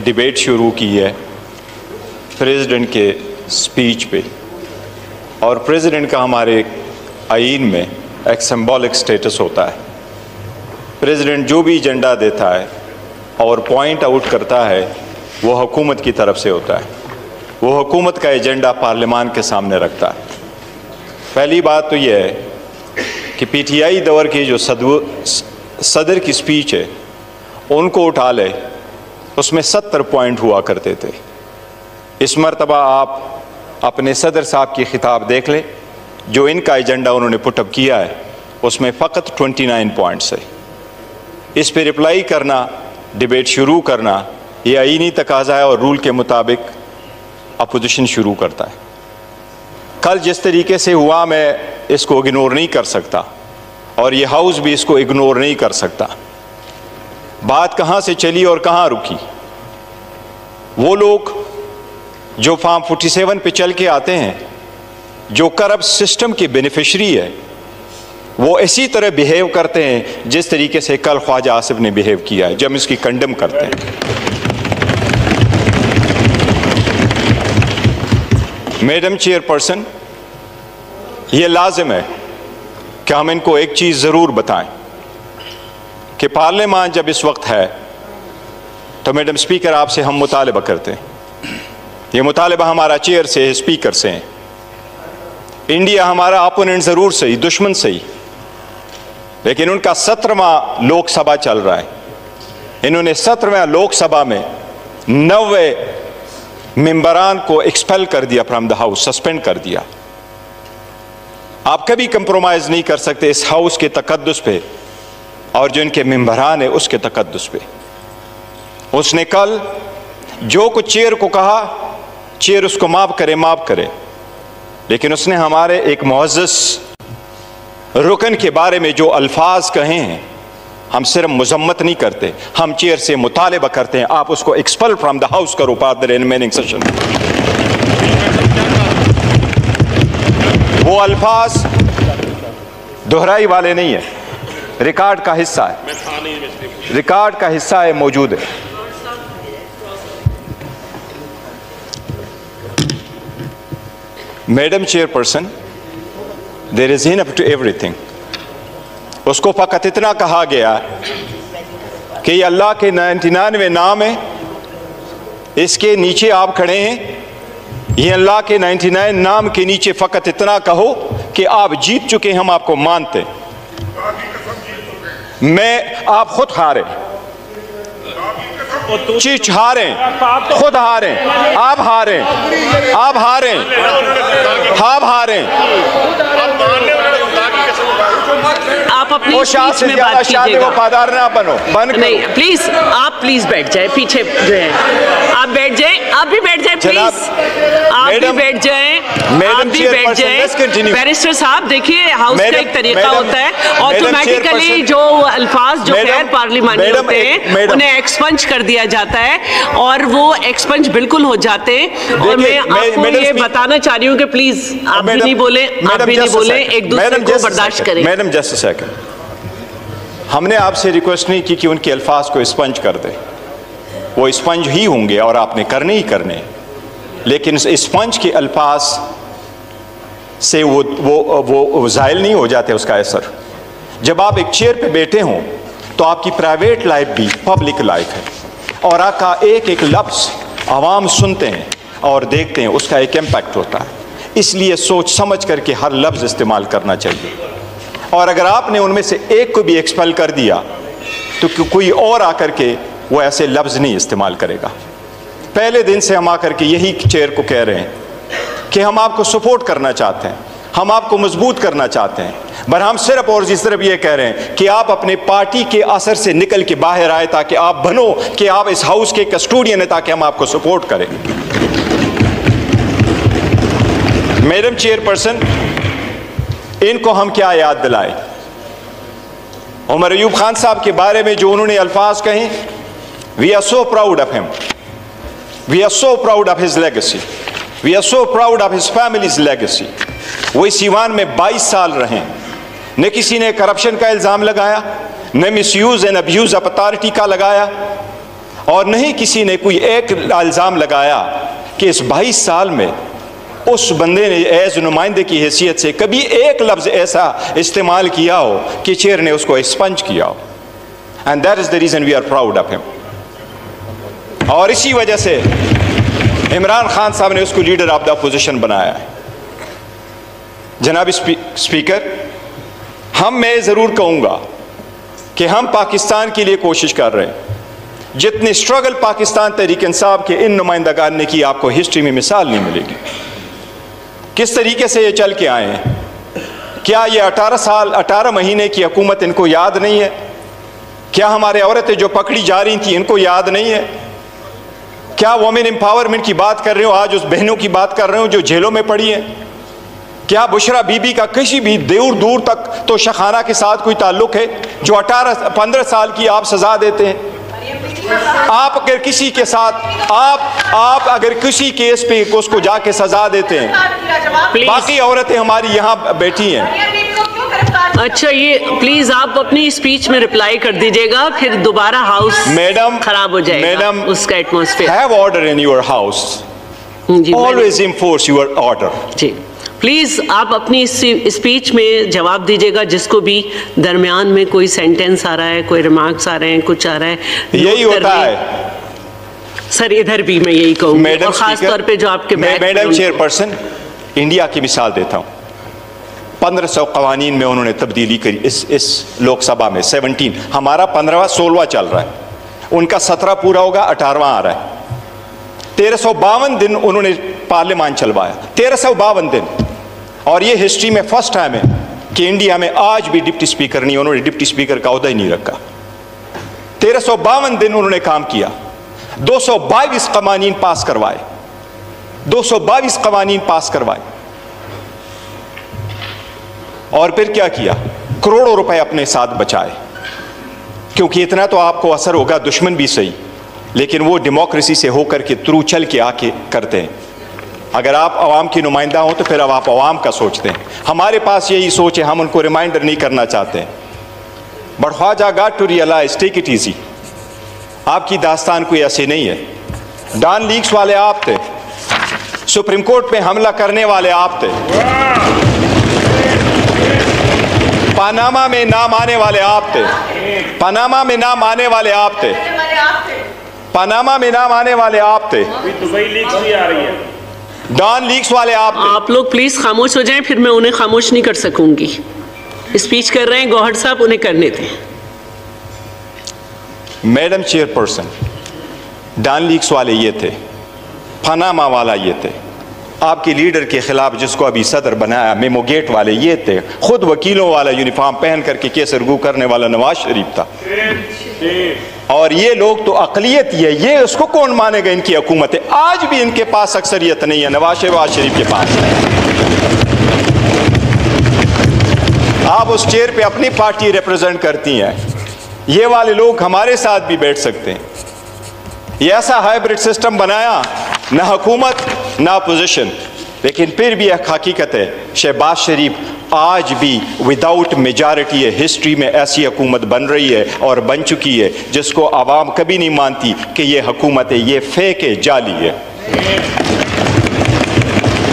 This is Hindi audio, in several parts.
डिबेट शुरू की है प्रेसिडेंट के स्पीच पे, और प्रेसिडेंट का हमारे आईन में एक सिंबॉलिक स्टेटस होता है। प्रेसिडेंट जो भी एजेंडा देता है और पॉइंट आउट करता है वो हुकूमत की तरफ से होता है, वो हुकूमत का एजेंडा पार्लियामान के सामने रखता है। पहली बात तो यह है कि पीटीआई दौर की जो सदर की स्पीच है उनको उठा ले, उसमें 70 पॉइंट हुआ करते थे। इस मरतबा आप अपने सदर साहब की खिताब देख लें, जो इनका एजेंडा उन्होंने पुटअप किया है उसमें फ़कत 29 पॉइंट्स है। इस पे रिप्लाई करना, डिबेट शुरू करना, ये आईनी तकाज़ा है और रूल के मुताबिक अपोजिशन शुरू करता है। कल जिस तरीके से हुआ मैं इसको इग्नोर नहीं कर सकता और ये हाउस भी इसको इग्नोर नहीं कर सकता। बात कहाँ से चली और कहाँ रुकी? वो लोग जो फॉर्म 47 पे चल के आते हैं, जो करप्ट सिस्टम के बेनिफिशरी है, वो इसी तरह बिहेव करते हैं जिस तरीके से कल ख्वाजा आसिफ ने बिहेव किया है, जब इसकी कंडेम करते हैं। मैडम चेयरपर्सन, ये लाजिम है कि हम इनको एक चीज़ ज़रूर बताएं कि पार्लियामान जब इस वक्त है तो मैडम स्पीकर आपसे हम मुतालबा करते हैं। ये मुतालबा हमारा चेयर से है, स्पीकर से है। इंडिया हमारा अपोनेंट ज़रूर सही, दुश्मन सही, लेकिन उनका 17वां लोकसभा चल रहा है। इन्होंने 17वें लोकसभा में 90 मेंबरान को एक्सपेल कर दिया फ्रॉम द हाउस, सस्पेंड कर दिया। आप कभी कंप्रोमाइज़ नहीं कर सकते इस हाउस के तकद्दुस पे और जो इनके मेंबरान है उसके तकद्दुस पे। उसने कल जो कुछ चेयर को कहा, चेयर उसको माफ़ करे, लेकिन उसने हमारे एक मुअज़्ज़ज़ रुकन के बारे में जो अल्फाज कहे हैं, हम सिर्फ मजम्मत नहीं करते, हम चेयर से मुतालबा करते हैं आप उसको एक्सपेल फ्रॉम द हाउस करो फॉर द रिमेनिंग सेशन। वो अल्फाज दोहराई वाले नहीं है, रिकॉर्ड का हिस्सा है, रिकॉर्ड का हिस्सा है, मौजूद है। Madam chairperson, there is enough to everything. उसको फकत इतना कहा गया कि ये अल्लाह के 99 नाम है, इसके नीचे आप खड़े हैं, ये अल्लाह के 99 नाम के नीचे फकत इतना कहो कि आप जीत चुके, हम आपको मानते। मैं आप खुद हारे, चीच हारे, खुद हारे, आप हारे, आप हारे, आप हारे। आप अपनी स्पीच में बात कीजिएगा। वफादार ना बनो, बन नहीं, प्लीज आप प्लीज बैठ जाए, पीछे जो है आप बैठ जाए, आप भी बैठ जाए प्लीज, आप भी बैठ जाए, आप भी बैठ जाए। बैरिस्टर साहब देखिए, हाउस का एक तरीका होता है, ऑटोमेटिकली जो अल्फाज जो गैर पार्लिमानी होते हैं उन्हें एक्सपंज कर दिया जाता है और वो एक्सपंज बिल्कुल हो जाते हैं। और मैं आपको ये बताना चाह रही हूँ कि प्लीज आप भी नहीं बोले, आप भी नहीं बोले, एक दूसरे को बर्दाश्त करें। मैडम जस्ट अ सेकंड, हमने आपसे रिक्वेस्ट नहीं की कि उनके अल्फाज को स्पंज कर दे, वो स्पंज ही होंगे और आपने करने ही करने, लेकिन स्पंज के अल्फाज से वो ज़ाइल नहीं हो जाते उसका असर। जब आप एक चेयर पे बैठे हों तो आपकी प्राइवेट लाइफ भी पब्लिक लाइफ है, और आपका एक एक लफ्ज़ आवाम सुनते हैं और देखते हैं, उसका एक इम्पैक्ट होता है। इसलिए सोच समझ करके हर लफ्ज़ इस्तेमाल करना चाहिए, और अगर आपने उनमें से एक को भी एक्सपेल कर दिया तो कोई और आकर के वो ऐसे लफ्ज़ नहीं इस्तेमाल करेगा। पहले दिन से हम आकर के यही चेयर को कह रहे हैं कि हम आपको सपोर्ट करना चाहते हैं, हम आपको मजबूत करना चाहते हैं, पर हम सिर्फ और सिर्फ ये कह रहे हैं कि आप अपने पार्टी के असर से निकल के बाहर आए, ताकि आप बनो कि आप इस हाउस के कस्टोडियन हैं, ताकि हम आपको सपोर्ट करें। मैडम चेयरपर्सन, इनको हम क्या याद दिलाएं? उमर अयूब खान साहब के बारे में जो उन्होंने अल्फाज कहे, we are so proud of him, we are so proud of his legacy, we are so proud of his family's legacy. वो इस ईवान में 22 साल रहे, न किसी ने करप्शन का इल्ज़ाम लगाया, न misuse and abuse of authority का लगाया, और नहीं किसी ने कोई एक इल्ज़ाम लगाया कि इस 22 साल में उस बंदे ने एज नुमाइंदे की हैसियत से कभी एक लफ्ज़ ऐसा इस्तेमाल किया हो कि चेयर ने उसको एक्सपंज किया हो। And that is the reason we are proud of him. और इसी वजह से इमरान खान साहब ने उसको लीडर ऑफ द अपोजिशन बनाया है। जनाब स्पीकर, मैं ज़रूर कहूँगा कि हम पाकिस्तान के लिए कोशिश कर रहे हैं। जितने स्ट्रगल पाकिस्तान तहरीक इंसाफ के इन नुमाइंदगान ने की, आपको हिस्ट्री में मिसाल नहीं मिलेगी। किस तरीके से ये चल के आए हैं। क्या ये 18 महीने की हुकूमत इनको याद नहीं है? क्या हमारे औरतें जो पकड़ी जा रही थी इनको याद नहीं है? क्या वुमेन एम्पावरमेंट की बात कर रहे हो, आज उस बहनों की बात कर रहे हो जो जेलों में पड़ी हैं? क्या बुशरा बीबी का किसी भी दूर तक तो शखाना के साथ कोई ताल्लुक है जो 15 साल की आप सजा देते हैं? आप अगर किसी के साथ आप अगर किसी केस पे उसको जाके सजा देते हैं, बाकी औरतें हमारी यहाँ बैठी हैं। अच्छा, ये प्लीज आप अपनी स्पीच में रिप्लाई कर दीजिएगा, फिर दोबारा हाउस मैडम खराब हो जाएगा। मैडम, उसका atmosphere. Have order in your house, always enforce your order. जी प्लीज आप अपनी स्पीच में जवाब दीजिएगा, जिसको भी दरमियान में कोई सेंटेंस आ रहा है, कोई रिमार्क्स आ रहे हैं, कुछ आ रहा है, यही होता है सर। इधर भी मैं यही कहूँगी, और खास तौर पे जो आपके मैडम चेयरपर्सन, इंडिया की मिसाल देता हूँ। 1500 कवानीन में उन्होंने तब्दीली करी इस लोकसभा में। 17, हमारा 15वां 16वां चल रहा है, उनका 17 पूरा होगा, 18वां आ रहा है। 1352 दिन उन्होंने पार्लियामान चलवाया, 1352 दिन। और ये हिस्ट्री में फर्स्ट टाइम है कि इंडिया में आज भी डिप्टी स्पीकर नहीं, उन्होंने डिप्टी स्पीकर का ओहदा ही नहीं रखा। 1352 दिन उन्होंने काम किया, 222 कवानीन पास करवाए, 222 कवानीन पास करवाए। और फिर क्या किया? करोड़ों रुपए अपने साथ बचाए। क्योंकि इतना तो आपको असर होगा, दुश्मन भी सही, लेकिन वो डेमोक्रेसी से होकर के थ्रू चल के आके करते हैं। अगर आप अवाम की नुमाइंदा हो तो फिर अब आप अवाम का सोचते हैं। हमारे पास यही सोच है, हम उनको रिमाइंडर नहीं करना चाहते हैं। But Khwaja got to realise, take it easy. आपकी दास्तान कोई ऐसी नहीं है। डॉन लीक्स वाले आप थे, सुप्रीम कोर्ट पे हमला करने वाले आप थे, पनामा में नाम आने वाले आप थे, पनामा में नाम आने वाले आप थे, पनामा में नाम आने वाले आप थे। दुबई लीक्स भी आ रही है, डॉन लीक्स वाले आप लोग प्लीज खामोश हो जाएं, फिर मैं उन्हें खामोश नहीं कर सकूंगी। स्पीच कर रहे हैं गौहर साहब, उन्हें करने दें। मैडम चेयरपर्सन, डॉन लीक्स वाले ये थे, पनामा वाला ये थे, आपके लीडर के खिलाफ जिसको अभी सदर बनाया मेमो गेट वाले ये थे, खुद वकीलों वाला यूनिफॉर्म पहन करके केस रगू करने वाला नवाज शरीफ था। और ये लोग तो अकलियत ही है, ये उसको कौन मानेगा? इनकी हुकूमत है, आज भी इनके पास अक्सरियत नहीं है, नवाज शरीफ के पास। आप उस चेयर पे अपनी पार्टी रिप्रेजेंट करती हैं, ये वाले लोग हमारे साथ भी बैठ सकते हैं। ये ऐसा हाइब्रिड सिस्टम बनाया, ना हुकूमत ना अपोजिशन, लेकिन फिर भी एक हकीकत है, शहबाज शरीफ आज भी विदाउट मेजॉरिटी है हिस्ट्री में ऐसी हुकूमत बन रही है और बन चुकी है जिसको आवाम कभी नहीं मानती कि ये हुकूमत है, ये फेक है, जाली है।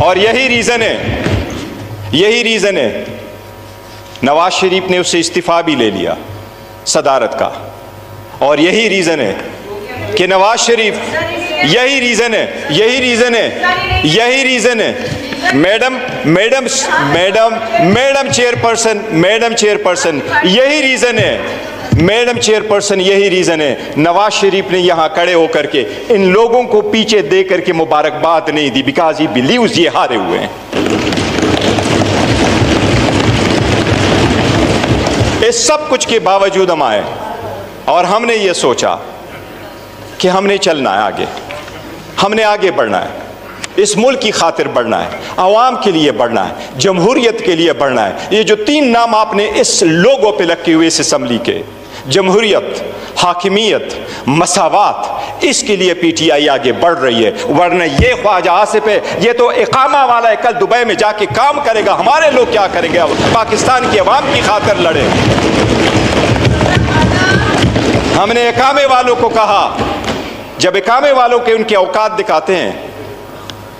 और यही रीज़न है नवाज शरीफ ने उससे इस्तीफ़ा भी ले लिया सदारत का। और यही रीज़न है कि नवाज शरीफ, यही रीज़न है मैडम चेयरपर्सन, यही रीज़न है मैडम चेयरपर्सन, यही रीज़न है नवाज शरीफ ने यहाँ खड़े होकर के इन लोगों को पीछे दे करके मुबारकबाद नहीं दी, बिकॉज ही बिलीव्स ये हारे हुए हैं। इस सब कुछ के बावजूद हम आए और हमने ये सोचा कि हमने चलना है आगे, हमने आगे बढ़ना है, इस मुल्क की खातिर बढ़ना है, आवाम के लिए बढ़ना है, जमहूरियत के लिए बढ़ना है। ये जो 3 नाम आपने इस लोगों पे लगे हुए इस असम्बली के, जमहूरियत, हाकिमियत, मसावात, इसके लिए पीटीआई आगे बढ़ रही है। वरना ये ख्वाजा आसिफ है, ये तो इकामा वाला है, कल दुबई में जाके काम करेगा, हमारे लोग क्या करेंगे? पाकिस्तान की आवाम की खातिर लड़े। हमने इकामे वालों को कहा जब इकामे वालों के उनके औकात दिखाते हैं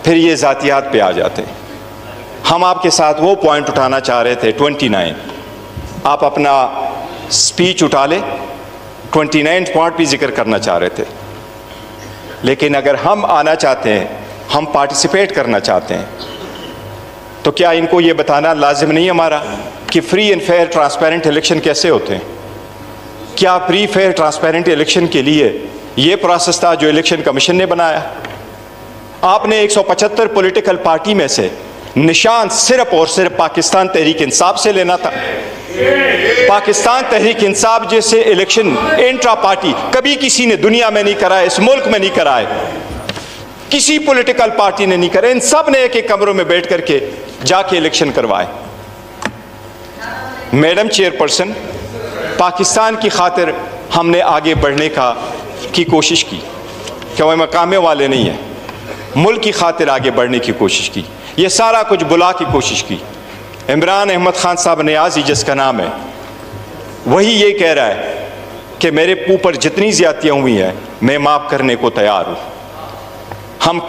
फिर ये ज़ातियात पे आ जाते हैं। हम आपके साथ वो पॉइंट उठाना चाह रहे थे 29, आप अपना स्पीच उठा ले, 29 पॉइंट भी जिक्र करना चाह रहे थे। लेकिन अगर हम आना चाहते हैं, हम पार्टिसिपेट करना चाहते हैं, तो क्या इनको ये बताना लाजिम नहीं हमारा कि free and fair transparent election कैसे होते हैं? क्या फ्री फेयर ट्रांसपेरेंट इलेक्शन के लिए ये प्रोसेस था जो इलेक्शन कमीशन ने बनाया? आपने 175 पॉलिटिकल पार्टी में से निशान सिर्फ और सिर्फ पाकिस्तान तहरीक इंसाफ से लेना था। पाकिस्तान तहरीक इंसाफ जैसे इलेक्शन इंट्रा पार्टी कभी किसी ने दुनिया में नहीं कराए, इस मुल्क में नहीं कराए, किसी पॉलिटिकल पार्टी ने नहीं कराए। इन सब ने एक एक कमरों में बैठ करके जाके इलेक्शन करवाए। मैडम चेयरपर्सन, पाकिस्तान की खातिर हमने आगे बढ़ने की कोशिश की, क्या वो मकामे वाले नहीं हैं, मुल्क की खातिर आगे बढ़ने की कोशिश की, ये सारा कुछ बुला की कोशिश की। इमरान अहमद खान साहब नियाज़ी जिसका नाम है, वही ये कह रहा है कि मेरे ऊपर जितनी ज़्यादतियाँ हुई हैं मैं माफ़ करने को तैयार हूँ। हम